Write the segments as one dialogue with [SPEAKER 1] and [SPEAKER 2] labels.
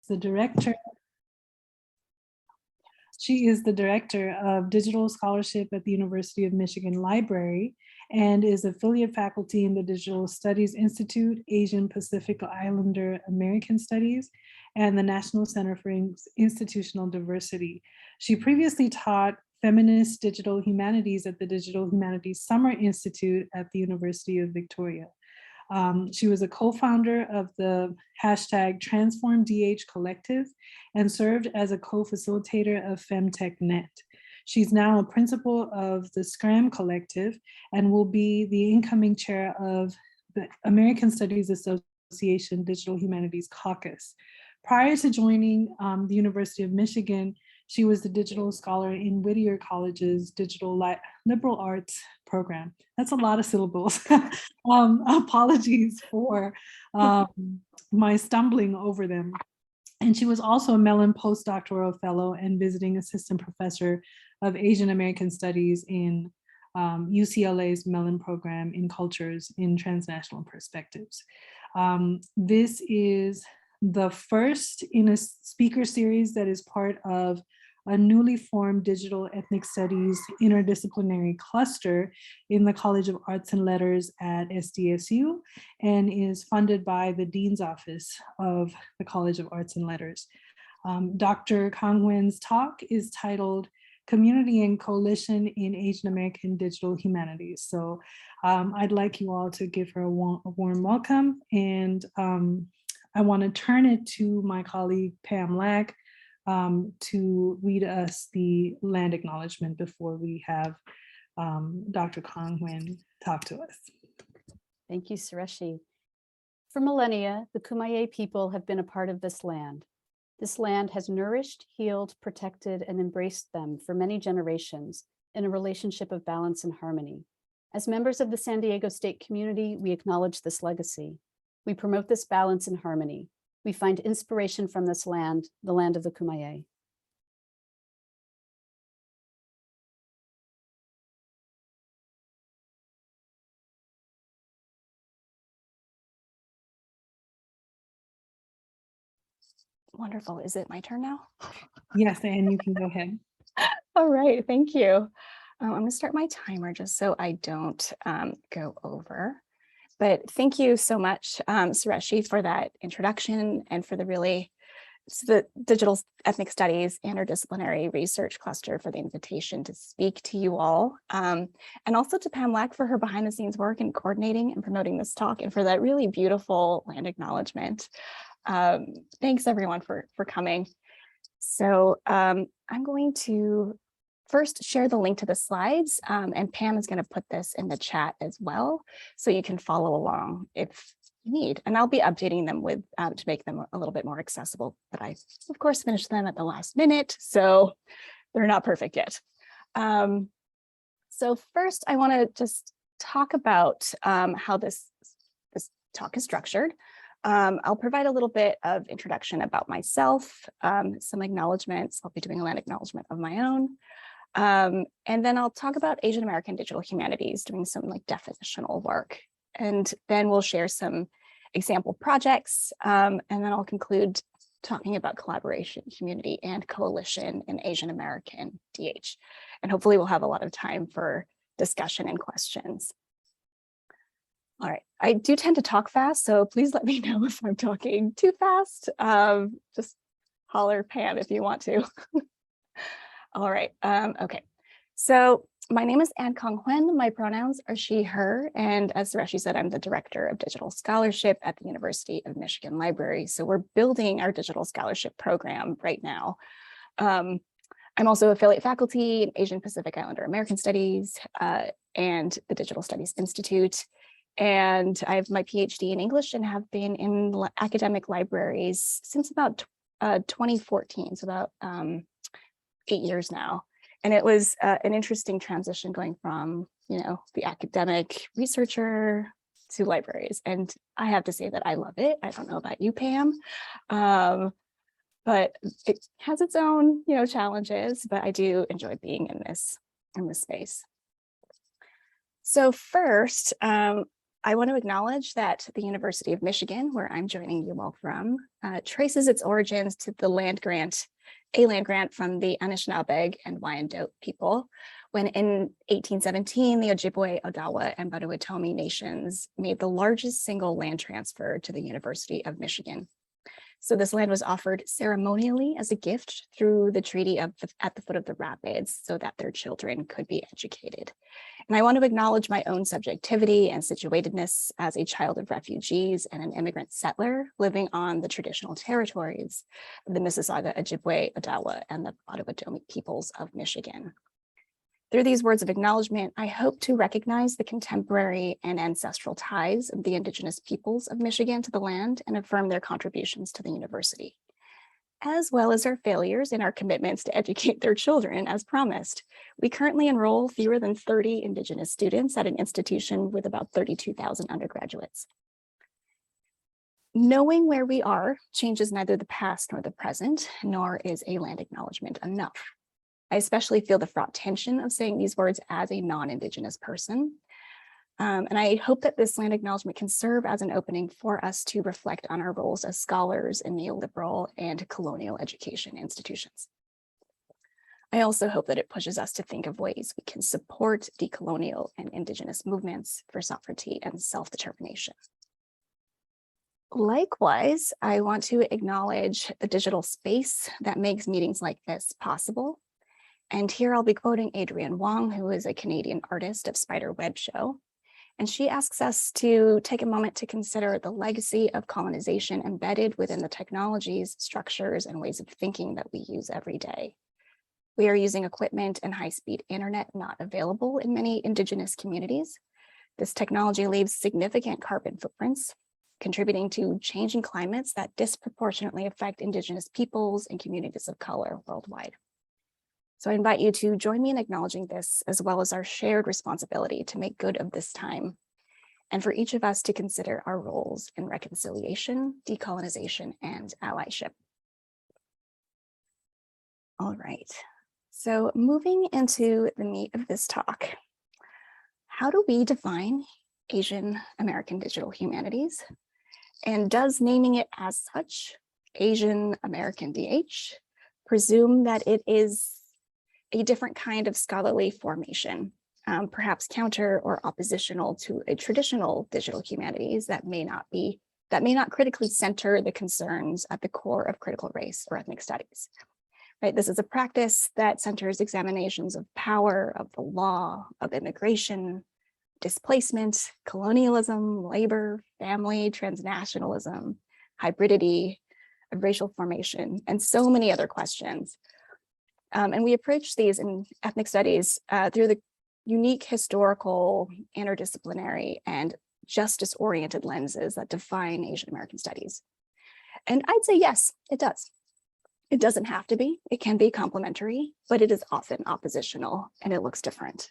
[SPEAKER 1] the director. She is the director of digital scholarship at the University of Michigan Library and is affiliate faculty in the Digital Studies Institute, Asian Pacific Islander American Studies, and the National Center for Institutional Diversity. She previously taught feminist digital humanities at the Digital Humanities Summer Institute at the University of Victoria. She was a co-founder of the hashtag TransformDH Collective and served as a co-facilitator of FemTechNet. She's now a principal of the Scram Collective and will be the incoming chair of the American Studies Association Digital Humanities Caucus. Prior to joining the University of Michigan, she was the digital scholar in Whittier College's Digital Liberal Arts program. That's a lot of syllables. Apologies for my stumbling over them. And she was also a Mellon postdoctoral fellow and visiting assistant professor of Asian American Studies in UCLA's Mellon program in Cultures in Transnational Perspectives. This is the first in a speaker series that is part of a newly formed digital ethnic studies interdisciplinary cluster in the College of Arts and Letters at SDSU and is funded by the Dean's Office of the College of Arts and Letters. Dr. Cong-Huyen's talk is titled Community and Coalition in Asian American Digital Humanities. So I'd like you all to give her a warm welcome, and I want to turn it to my colleague Pam Lack to read us the land acknowledgement before we have Dr. Cong-Huyen talk to us.
[SPEAKER 2] Thank you, Sureshi. For millennia, the Kumeyaay people have been a part of this land. This land has nourished, healed, protected, and embraced them for many generations in a relationship of balance and harmony. As members of the San Diego State community, we acknowledge this legacy. We promote this balance and harmony. We find inspiration from this land, the land of the Kumeyaay.
[SPEAKER 3] Wonderful. Is it my turn now?
[SPEAKER 1] Yes, and you can go ahead.
[SPEAKER 3] All right, thank you. I'm going to start my timer just so I don't go over. But thank you so much, Sureshi, for that introduction and for the Digital Ethnic Studies Interdisciplinary Research Cluster for the invitation to speak to you all. And also to Pam Lack for her behind the scenes work in coordinating and promoting this talk, and for that really beautiful land acknowledgement. Thanks everyone for coming. So I'm going to first share the link to the slides, and Pam is going to put this in the chat as well, so you can follow along if you need. And I'll be updating them with to make them a little bit more accessible, but I, of course, finished them at the last minute, so they're not perfect yet. So first, I want to just talk about how this talk is structured. I'll provide a little bit of introduction about myself, some acknowledgements. I'll be doing a land acknowledgement of my own. And then I'll talk about Asian American Digital Humanities, doing some like definitional work. And then we'll share some example projects. And then I'll conclude talking about collaboration, community, and coalition in Asian American DH. And hopefully we'll have a lot of time for discussion and questions. All right, I do tend to talk fast, so please let me know if I'm talking too fast. Just holler Pam if you want to. All right, okay. So my name is Anne Cong-Huyen. My pronouns are she, her, and as Sureshi said, I'm the director of digital scholarship at the University of Michigan Library. So we're building our digital scholarship program right now. I'm also affiliate faculty in Asian Pacific Islander American Studies and the Digital Studies Institute. And I have my PhD in English and have been in academic libraries since about 2014, so about 8 years now. And it was an interesting transition going from, you know, the academic researcher to libraries. And I have to say that I love it. I don't know about you, Pam, but it has its own, you know, challenges, but I do enjoy being in this space. So first, I want to acknowledge that the University of Michigan, where I'm joining you all from, traces its origins to the land grant, a land grant from the Anishinaabe and Wyandot people, when in 1817, the Ojibwe, Odawa, and Potawatomi nations made the largest single land transfer to the University of Michigan. So this land was offered ceremonially as a gift through the treaty at the foot of the rapids so that their children could be educated. And I want to acknowledge my own subjectivity and situatedness as a child of refugees and an immigrant settler living on the traditional territories of the Mississauga, Ojibwe, Odawa, and the Potawatomi peoples of Michigan. Through these words of acknowledgement, I hope to recognize the contemporary and ancestral ties of the Indigenous peoples of Michigan to the land and affirm their contributions to the university, as well as our failures in our commitments to educate their children as promised. We currently enroll fewer than 30 Indigenous students at an institution with about 32,000 undergraduates. Knowing where we are changes neither the past nor the present, nor is a land acknowledgement enough. I especially feel the fraught tension of saying these words as a non-Indigenous person. And I hope that this land acknowledgement can serve as an opening for us to reflect on our roles as scholars in neoliberal and colonial education institutions. I also hope that it pushes us to think of ways we can support decolonial and Indigenous movements for sovereignty and self-determination. Likewise, I want to acknowledge the digital space that makes meetings like this possible. And here I'll be quoting Adrienne Wong, who is a Canadian artist of Spider Web Show. And she asks us to take a moment to consider the legacy of colonization embedded within the technologies, structures, and ways of thinking that we use every day. We are using equipment and high-speed internet not available in many Indigenous communities. This technology leaves significant carbon footprints, contributing to changing climates that disproportionately affect Indigenous peoples and communities of color worldwide. So I invite you to join me in acknowledging this, as well as our shared responsibility to make good of this time, and for each of us to consider our roles in reconciliation, decolonization, and allyship. All right, so moving into the meat of this talk, how do we define Asian American Digital Humanities? And does naming it as such, Asian American DH, presume that it is a different kind of scholarly formation, perhaps counter or oppositional to a traditional digital humanities that may not critically center the concerns at the core of critical race or ethnic studies? Right, this is a practice that centers examinations of power, of the law, of immigration, displacement, colonialism, labor, family, transnationalism, hybridity, of racial formation, and so many other questions. And we approach these in ethnic studies through the unique historical, interdisciplinary, and justice-oriented lenses that define Asian American studies. And I'd say, yes, it does. It doesn't have to be. It can be complementary, but it is often oppositional and it looks different.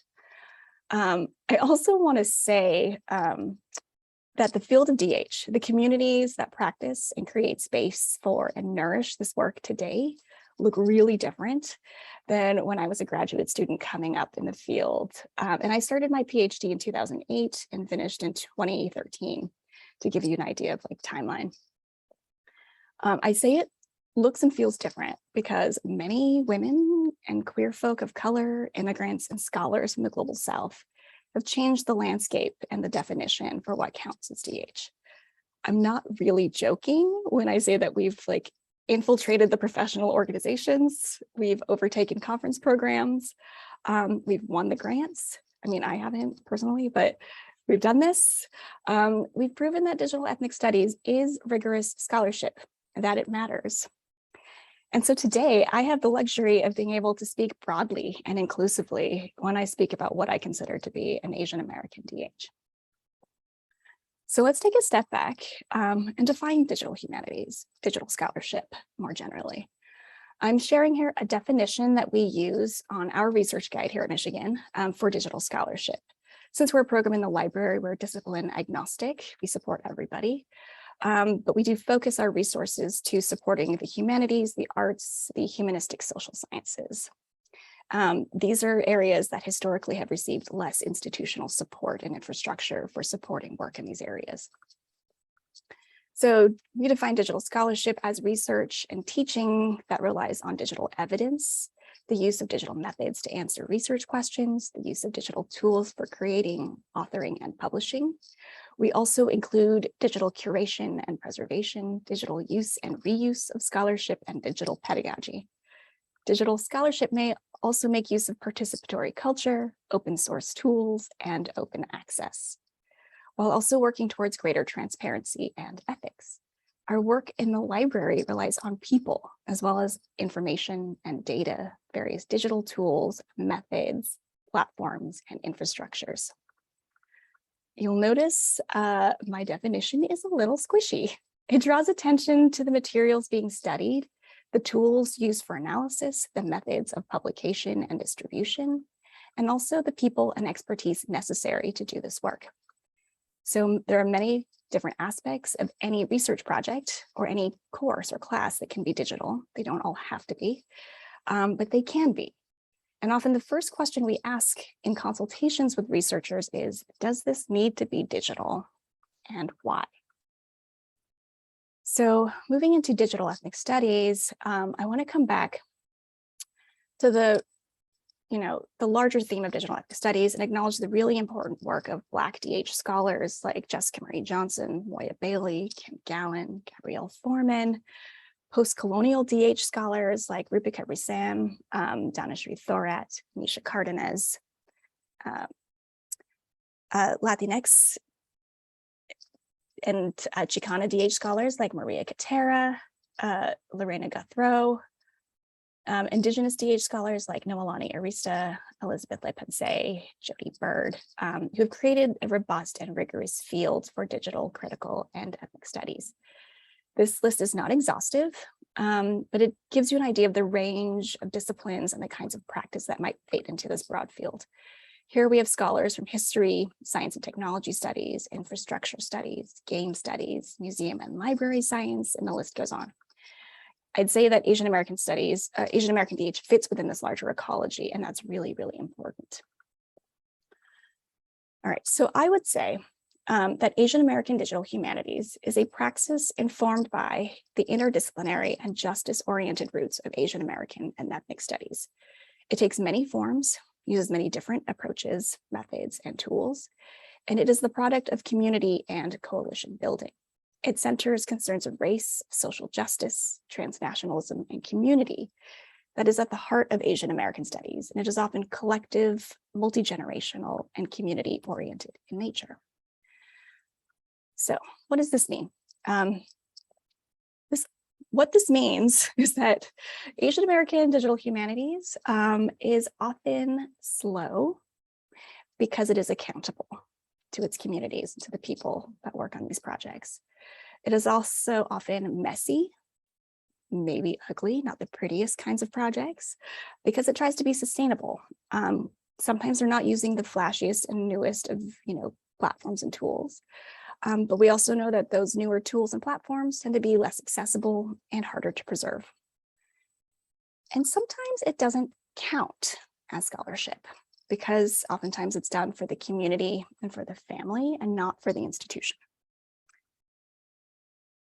[SPEAKER 3] I also want to say that the field of DH, the communities that practice and create space for and nourish this work today, look really different than when I was a graduate student coming up in the field. And I started my PhD in 2008 and finished in 2013, to give you an idea of like timeline. I say it looks and feels different because many women and queer folk of color, immigrants, and scholars from the global South have changed the landscape and the definition for what counts as DH. I'm not really joking when I say that we've infiltrated the professional organizations, we've overtaken conference programs, we've won the grants. I mean, I haven't personally, but we've done this. We've proven that digital ethnic studies is rigorous scholarship, that it matters. And so today I have the luxury of being able to speak broadly and inclusively when I speak about what I consider to be an Asian American DH. So let's take a step back and define digital humanities, digital scholarship more generally. I'm sharing here a definition that we use on our research guide here at Michigan for digital scholarship. Since we're a program in the library, we're discipline agnostic, we support everybody. But we do focus our resources to supporting the humanities, the arts, the humanistic social sciences. These are areas that historically have received less institutional support and infrastructure for supporting work in these areas. So we define digital scholarship as research and teaching that relies on digital evidence, the use of digital methods to answer research questions, the use of digital tools for creating, authoring, and publishing. We also include digital curation and preservation, digital use and reuse of scholarship, and digital pedagogy. Digital scholarship may also make use of participatory culture, open source tools, and open access, while also working towards greater transparency and ethics. Our work in the library relies on people, as well as information and data, various digital tools, methods, platforms, and infrastructures. You'll notice my definition is a little squishy. It draws attention to the materials being studied, the tools used for analysis, the methods of publication and distribution, and also the people and expertise necessary to do this work. So there are many different aspects of any research project or any course or class that can be digital. They don't all have to be, but they can be. And often the first question we ask in consultations with researchers is, does this need to be digital and why? So moving into digital ethnic studies, I want to come back to the larger theme of digital ethnic studies and acknowledge the really important work of Black DH scholars like Jessica Marie Johnson, Moya Bailey, Kim Gallen, Gabrielle Foreman, postcolonial DH scholars like Rupika Risam, Danashri Thorat, Nisha Cardenas, Latinx and Chicana DH scholars like Maria Katera, Lorena Guthrow, Indigenous DH scholars like Noelani Arista, Elizabeth Lepensee, Jody Bird, who have created a robust and rigorous field for digital, critical, and ethnic studies. This list is not exhaustive, but it gives you an idea of the range of disciplines and the kinds of practice that might fit into this broad field. Here we have scholars from history, science and technology studies, infrastructure studies, game studies, museum and library science, and the list goes on. I'd say that Asian American studies, Asian American DH fits within this larger ecology, and that's really, really important. All right, so I would say that Asian American Digital Humanities is a praxis informed by the interdisciplinary and justice-oriented roots of Asian American and ethnic studies. It takes many forms, uses many different approaches, methods, and tools, and it is the product of community and coalition building. It centers concerns of race, social justice, transnationalism, and community that is at the heart of Asian American studies, and it is often collective, multi-generational, and community-oriented in nature. So what does this mean? What this means is that Asian American Digital Humanities is often slow because it is accountable to its communities, to the people that work on these projects. It is also often messy, maybe ugly, not the prettiest kinds of projects, because it tries to be sustainable. Sometimes they're not using the flashiest and newest of platforms and tools. But we also know that those newer tools and platforms tend to be less accessible and harder to preserve. And sometimes it doesn't count as scholarship because oftentimes it's done for the community and for the family and not for the institution.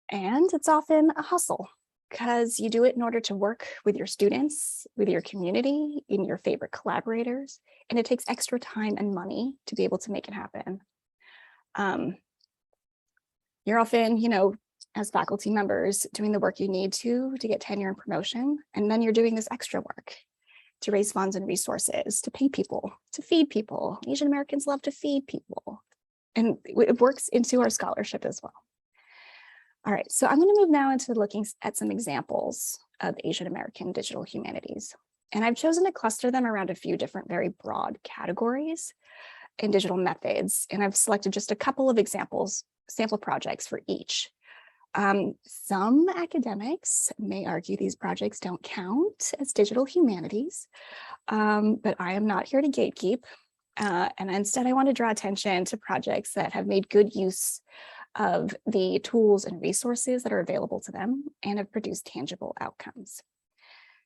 [SPEAKER 3] And it's often a hustle because you do it in order to work with your students, with your community, in your favorite collaborators, and it takes extra time and money to be able to make it happen. You're often, as faculty members, doing the work you need to get tenure and promotion, and then you're doing this extra work to raise funds and resources, to pay people, to feed people. Asian Americans love to feed people, and it works into our scholarship as well. All right, so I'm going to move now into looking at some examples of Asian American digital humanities, and I've chosen to cluster them around a few different very broad categories in digital methods, and I've selected just a couple of examples, sample projects for each. Some academics may argue these projects don't count as digital humanities, but I am not here to gatekeep. And instead, I want to draw attention to projects that have made good use of the tools and resources that are available to them and have produced tangible outcomes.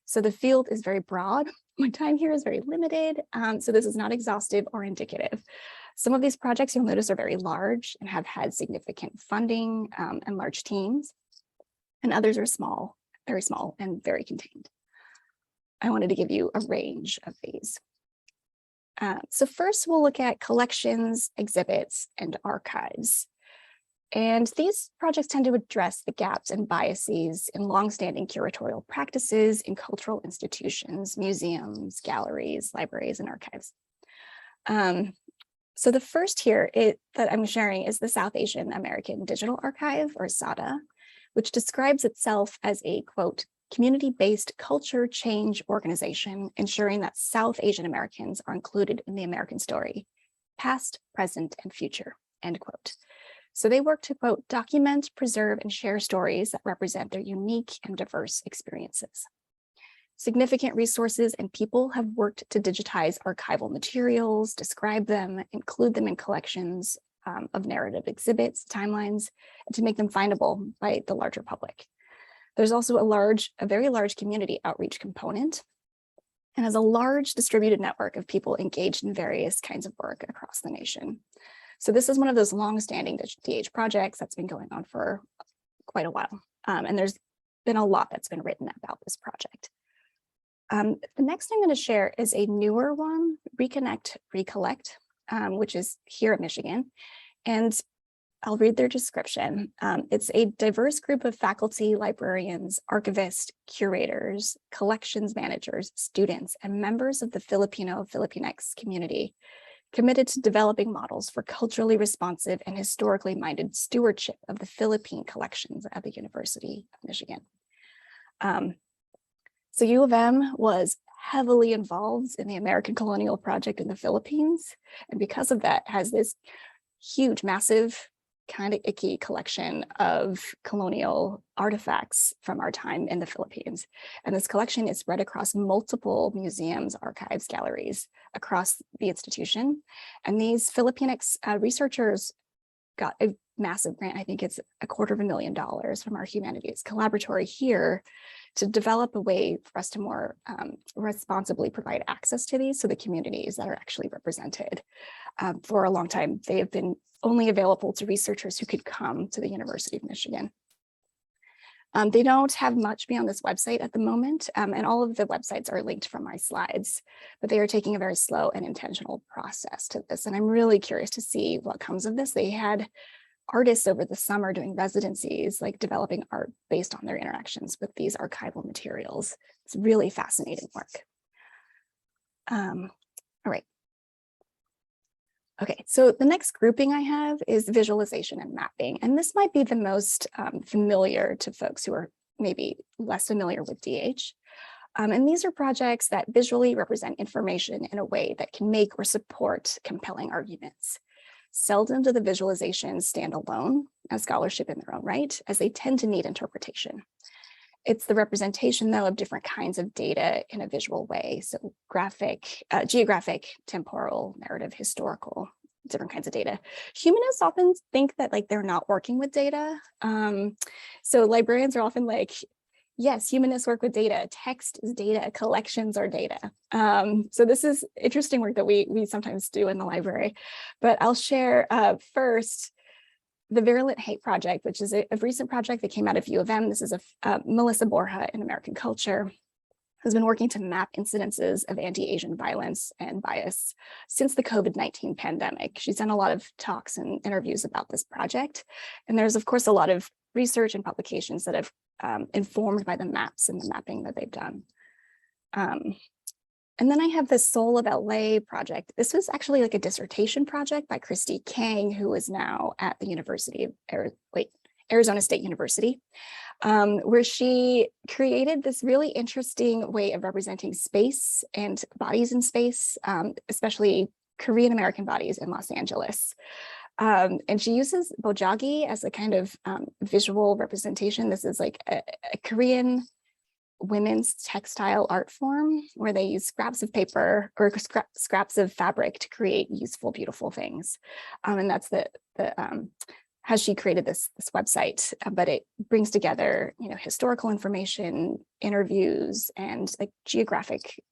[SPEAKER 3] So the field is very broad. my time here is very limited, so this is not exhaustive or indicative. Some of these projects you'll notice are very large and have had significant funding and large teams, and others are small, very small and very contained. I wanted to give you a range of these. So first we'll look at collections, exhibits, and archives. And these projects tend to address the gaps and biases in longstanding curatorial practices in cultural institutions, museums, galleries, libraries, and archives. So the first here that I'm sharing is the South Asian American Digital Archive, or SADA, which describes itself as a, quote, community-based culture change organization, ensuring that South Asian Americans are included in the American story, past, present, and future, end quote. So they work to, quote, document, preserve, and share stories that represent their unique and diverse experiences. Significant resources and people have worked to digitize archival materials, describe them, include them in collections of narrative exhibits, timelines, and to make them findable by the larger public. There's also a very large community outreach component and has a large distributed network of people engaged in various kinds of work across the nation. So this is one of those long-standing DH projects that's been going on for quite a while. And there's been a lot that's been written about this project. The next I'm going to share is a newer one, Reconnect, Recollect, which is here at Michigan. And I'll read their description. It's a diverse group of faculty, librarians, archivists, curators, collections managers, students, and members of the Filipino-Filipinx community committed to developing models for culturally responsive and historically minded stewardship of the Philippine collections at the University of Michigan. So U of M was heavily involved in the American colonial project in the Philippines, and because of that has this huge, massive, kind of icky collection of colonial artifacts from our time in the Philippines. And this collection is spread across multiple museums, archives, galleries across the institution. And these Filipinx researchers got a massive grant. I think it's $250,000 from our humanities collaboratory here to develop a way for us to more responsibly provide access to these so the communities that are actually represented. For a long time, they have been only available to researchers who could come to the University of Michigan. They don't have much beyond this website at the moment, and all of the websites are linked from my slides, but they are taking a very slow and intentional process to this. And I'm really curious to see what comes of this. They had artists over the summer doing residencies, like developing art based on their interactions with these archival materials. It's really fascinating work. All right. Okay, so the next grouping I have is visualization and mapping. And this might be the most familiar to folks who are maybe less familiar with DH. And these are projects that visually represent information in a way that can make or support compelling arguments. Seldom do the visualizations stand alone as scholarship in their own right, as they tend to need interpretation. It's the representation, though, of different kinds of data in a visual way. So graphic, geographic, temporal, narrative, historical, different kinds of data. Humanists often think that like they're not working with data. So librarians are often like, yes, humanists work with data. Text is data. Collections are data. So this is interesting work that we sometimes do in the library. But I'll share first the Virulent Hate Project, which is a recent project that came out of U of M. This is Melissa Borja in American Culture, has been working to map incidences of anti-Asian violence and bias since the COVID-19 pandemic. She's done a lot of talks and interviews about this project. And there's, of course, a lot of research and publications that have informed by the maps and the mapping that they've done. And then I have the Soul of LA project. This was actually like a dissertation project by Christy Kang, who is now at the Arizona State University, where she created this really interesting way of representing space and bodies in space, especially Korean American bodies in Los Angeles. And she uses bojagi as a kind of visual representation. This is like a Korean women's textile art form where they use scraps of paper or scraps of fabric to create useful, beautiful things. And that's how she created this website, but it brings together, historical information, interviews, and like geographic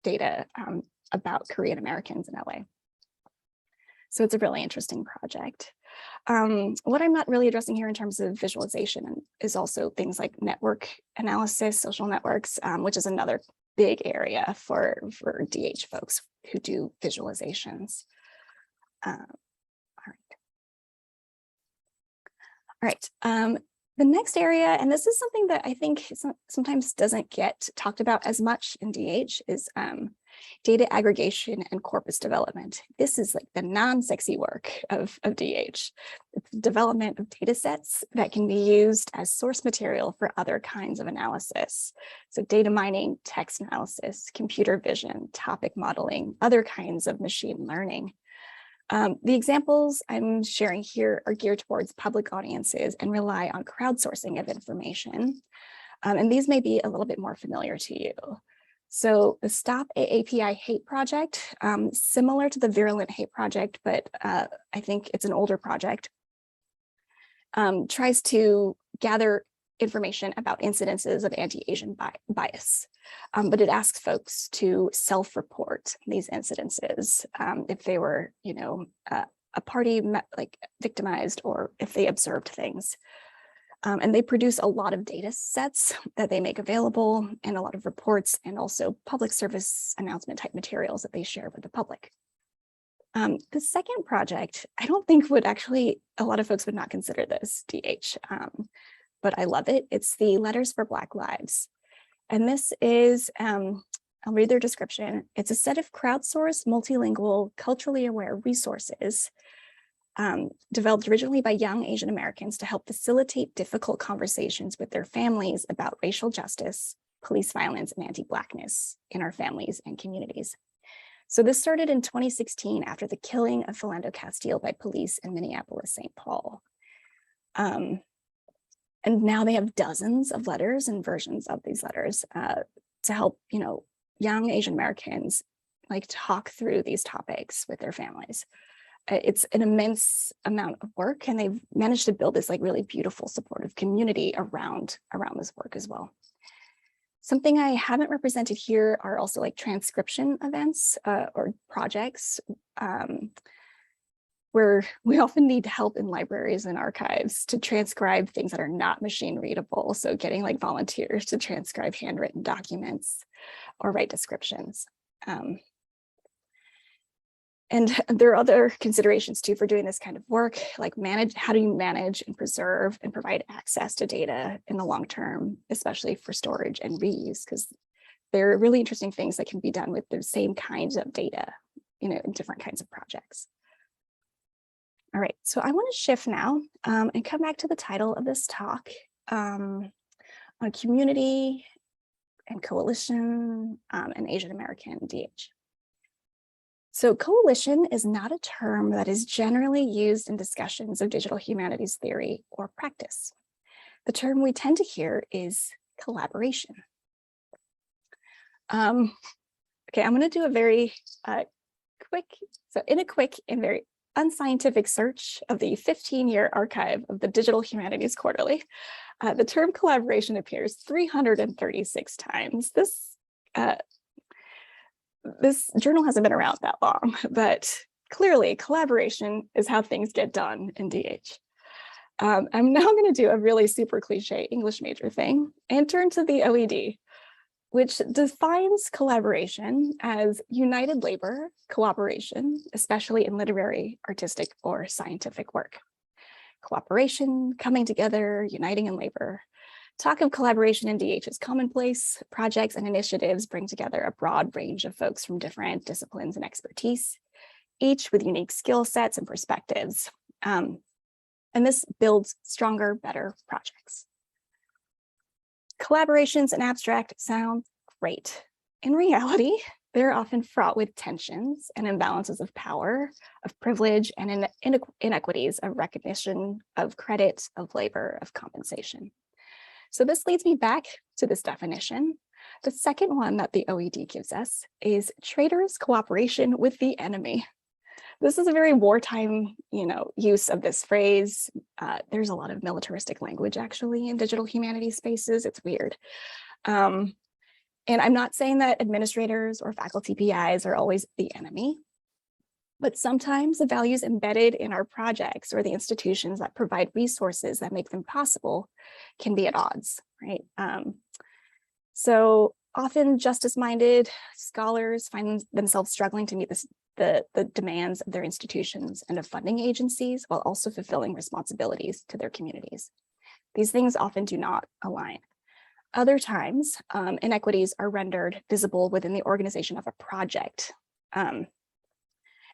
[SPEAKER 3] data about Korean Americans in LA. So it's a really interesting project. What I'm not really addressing here in terms of visualization is also things like network analysis, social networks, which is another big area for DH folks who do visualizations. All right. The next area, and this is something that I think sometimes doesn't get talked about as much in DH, is data aggregation and corpus development. This is like the non-sexy work of DH. It's the development of data sets that can be used as source material for other kinds of analysis. So data mining, text analysis, computer vision, topic modeling, other kinds of machine learning. The examples I'm sharing here are geared towards public audiences and rely on crowdsourcing of information. And these may be a little bit more familiar to you. So the Stop AAPI Hate Project, similar to the Virulent Hate Project, but I think it's an older project, tries to gather information about incidences of anti-Asian bias, but it asks folks to self-report these incidences if they were, a party like victimized or if they observed things. And they produce a lot of data sets that they make available and a lot of reports and also public service announcement type materials that they share with the public. The second project, I don't think a lot of folks would not consider this DH, but I love it. It's the Letters for Black Lives. And this is, I'll read their description. It's a set of crowdsourced, multilingual, culturally aware resources developed originally by young Asian Americans to help facilitate difficult conversations with their families about racial justice, police violence, and anti-Blackness in our families and communities. So this started in 2016 after the killing of Philando Castile by police in Minneapolis, St. Paul. And now they have dozens of letters and versions of these letters to help, young Asian Americans talk through these topics with their families. It's an immense amount of work, and they've managed to build this really beautiful supportive community around this work as well. Something I haven't represented here are also transcription events or projects where we often need help in libraries and archives to transcribe things that are not machine readable. So getting volunteers to transcribe handwritten documents or write descriptions. And there are other considerations too for doing this kind of work, like how do you manage and preserve and provide access to data in the long term, especially for storage and reuse, because there are really interesting things that can be done with the same kinds of data, in different kinds of projects. All right, so I want to shift now and come back to the title of this talk on community and coalition and Asian American DH. So coalition is not a term that is generally used in discussions of digital humanities theory or practice. The term we tend to hear is collaboration. Okay, I'm going to do a very quick and very unscientific search of the 15-year archive of the Digital Humanities Quarterly. The term collaboration appears 336 times. This journal hasn't been around that long, but clearly collaboration is how things get done in DH. I'm now going to do a really super cliche English major thing and turn to the OED, which defines collaboration as united labor, cooperation, especially in literary, artistic, or scientific work. Cooperation, coming together, uniting in labor. Talk of collaboration in DH is commonplace. Projects and initiatives bring together a broad range of folks from different disciplines and expertise, each with unique skill sets and perspectives. And this builds stronger, better projects. Collaborations in abstract sound great. In reality, they're often fraught with tensions and imbalances of power, of privilege, and inequities of recognition, of credit, of labor, of compensation. So this leads me back to this definition. The second one that the OED gives us is traitorous cooperation with the enemy. This is a very wartime, use of this phrase. There's a lot of militaristic language actually in digital humanities spaces. It's weird. And I'm not saying that administrators or faculty PIs are always the enemy, but sometimes the values embedded in our projects or the institutions that provide resources that make them possible can be at odds, right? So often justice-minded scholars find themselves struggling to meet the demands of their institutions and of funding agencies while also fulfilling responsibilities to their communities. These things often do not align. Other times, inequities are rendered visible within the organization of a project and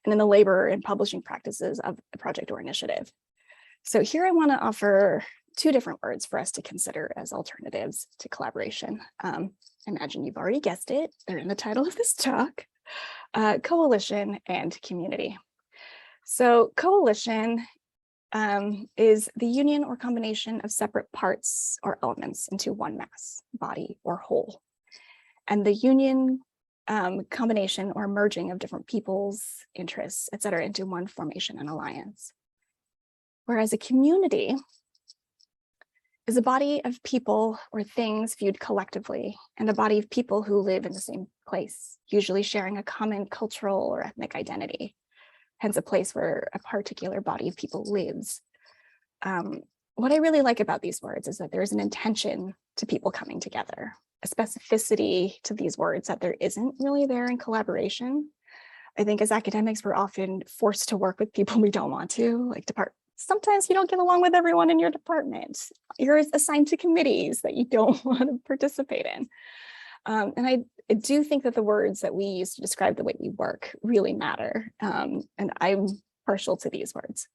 [SPEAKER 3] in the labor and publishing practices of a project or initiative. So here I want to offer two different words for us to consider as alternatives to collaboration. Imagine you've already guessed it, they're in the title of this talk, coalition and community. So coalition is the union or combination of separate parts or elements into one mass, body, or whole. And the union combination or merging of different people's interests, et cetera, into one formation and alliance. Whereas a community is a body of people or things viewed collectively, and a body of people who live in the same place, usually sharing a common cultural or ethnic identity, hence a place where a particular body of people lives. What I really like about these words is that there's an intention to people coming together, a specificity to these words that there isn't really there in collaboration. I think as academics, we're often forced to work with people we don't want to, like sometimes you don't get along with everyone in your department. You're assigned to committees that you don't want to participate in. And I do think that the words that we use to describe the way we work really matter. And I'm partial to these words.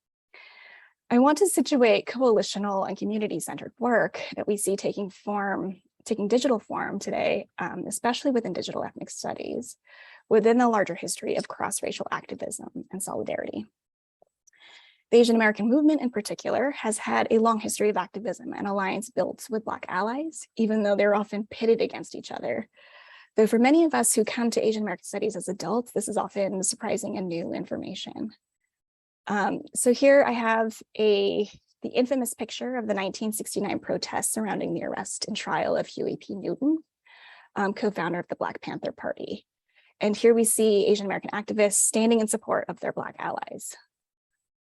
[SPEAKER 3] I want to situate coalitional and community-centered work that we see taking digital form today, especially within digital ethnic studies, within the larger history of cross-racial activism and solidarity. The Asian American movement in particular has had a long history of activism and alliance built with Black allies, even though they're often pitted against each other. Though for many of us who come to Asian American studies as adults, this is often surprising and new information. So here I have the infamous picture of the 1969 protests surrounding the arrest and trial of Huey P. Newton, co-founder of the Black Panther Party. And here we see Asian American activists standing in support of their Black allies.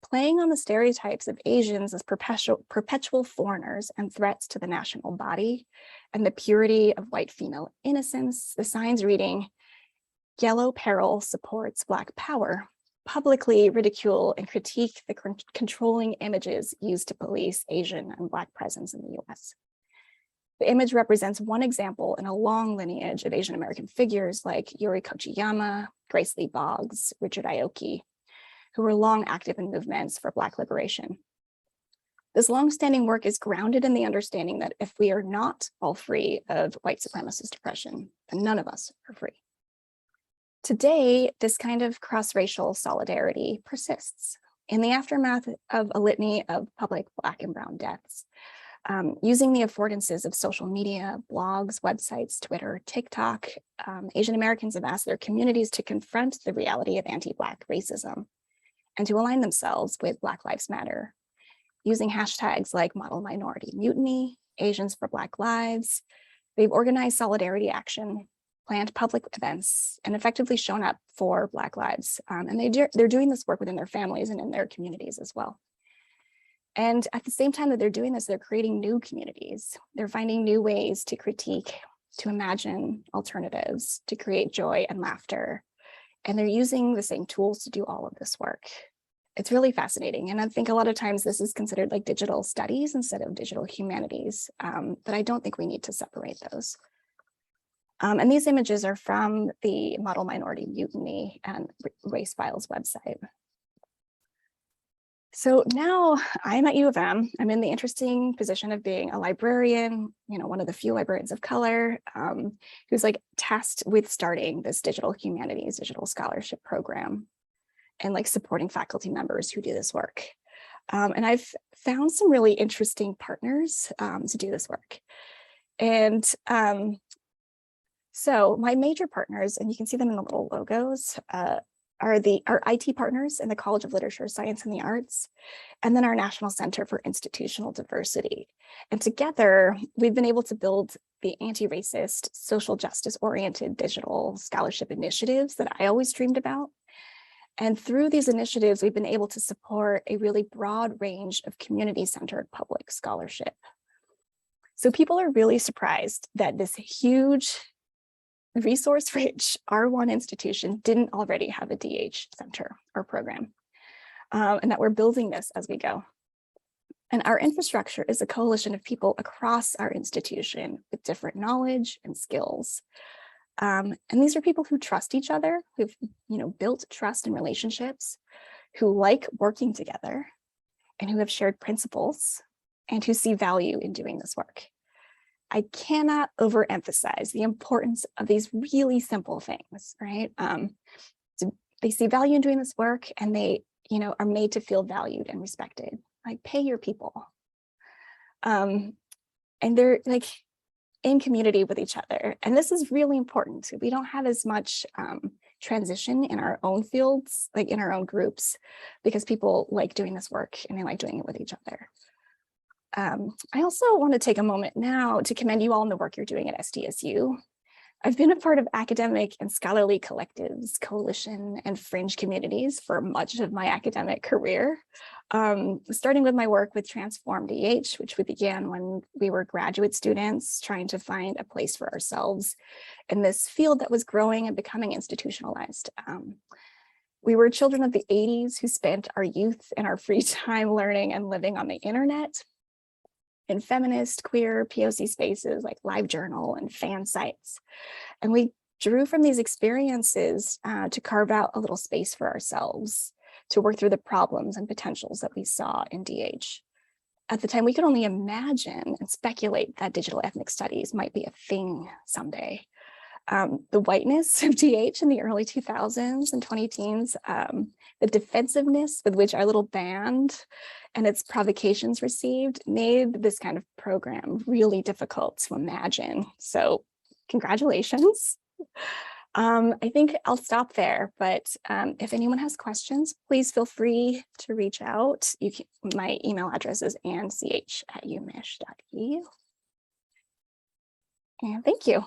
[SPEAKER 3] Playing on the stereotypes of Asians as perpetual foreigners and threats to the national body and the purity of white female innocence, the signs reading, "Yellow Peril supports Black power," publicly ridicule and critique the controlling images used to police Asian and Black presence in the US. The image represents one example in a long lineage of Asian American figures like Yuri Kochiyama, Grace Lee Boggs, Richard Aoki, who were long active in movements for Black liberation. This longstanding work is grounded in the understanding that if we are not all free of white supremacist oppression, then none of us are free. Today, this kind of cross-racial solidarity persists in the aftermath of a litany of public Black and brown deaths. Using the affordances of social media, blogs, websites, Twitter, TikTok, Asian Americans have asked their communities to confront the reality of anti-Black racism and to align themselves with Black Lives Matter, using hashtags like Model Minority Mutiny, Asians for Black Lives. They've organized solidarity action, planned public events, and effectively shown up for Black lives. And they're doing this work within their families and in their communities as well. And at the same time that they're doing this, they're creating new communities. They're finding new ways to critique, to imagine alternatives, to create joy and laughter. And they're using the same tools to do all of this work. It's really fascinating. And I think a lot of times this is considered like digital studies instead of digital humanities, but I don't think we need to separate those. And these images are from the Model Minority Mutiny and Race Files website. So now I'm at U of M. I'm in the interesting position of being a librarian, one of the few librarians of color who's like tasked with starting this digital humanities, digital scholarship program and like supporting faculty members who do this work. And I've found some really interesting partners to do this work. And so my major partners, and you can see them in the little logos, are our IT partners in the College of Literature, Science, and the Arts, and then our National Center for Institutional Diversity. And together, we've been able to build the anti-racist, social justice-oriented digital scholarship initiatives that I always dreamed about. And through these initiatives, we've been able to support a really broad range of community-centered public scholarship. So people are really surprised that this huge, resource-rich R1 institution didn't already have a DH center or program, and that we're building this as we go. And our infrastructure is a coalition of people across our institution with different knowledge and skills. And these are people who trust each other, who've built trust and relationships, who like working together, and who have shared principles, and who see value in doing this work. I cannot overemphasize the importance of these really simple things, right? So they see value in doing this work, and they, are made to feel valued and respected. Like, pay your people. And they're like in community with each other. And this is really important. We don't have as much transition in our own fields, like in our own groups, because people like doing this work and they like doing it with each other. I also want to take a moment now to commend you all on the work you're doing at SDSU. I've been a part of academic and scholarly collectives, coalition, and fringe communities for much of my academic career, starting with my work with Transform DH, which we began when we were graduate students trying to find a place for ourselves in this field that was growing and becoming institutionalized. We were children of the 80s who spent our youth and our free time learning and living on the internet, in feminist, queer, POC spaces like LiveJournal and fan sites. And we drew from these experiences to carve out a little space for ourselves, to work through the problems and potentials that we saw in DH. At the time, we could only imagine and speculate that digital ethnic studies might be a thing someday. The whiteness of DH in the early 2000s and 2010s, the defensiveness with which our little band and its provocations received made this kind of program really difficult to imagine. So congratulations. I think I'll stop there, but if anyone has questions, please feel free to reach out. My email address is annech@umich.edu. And thank you.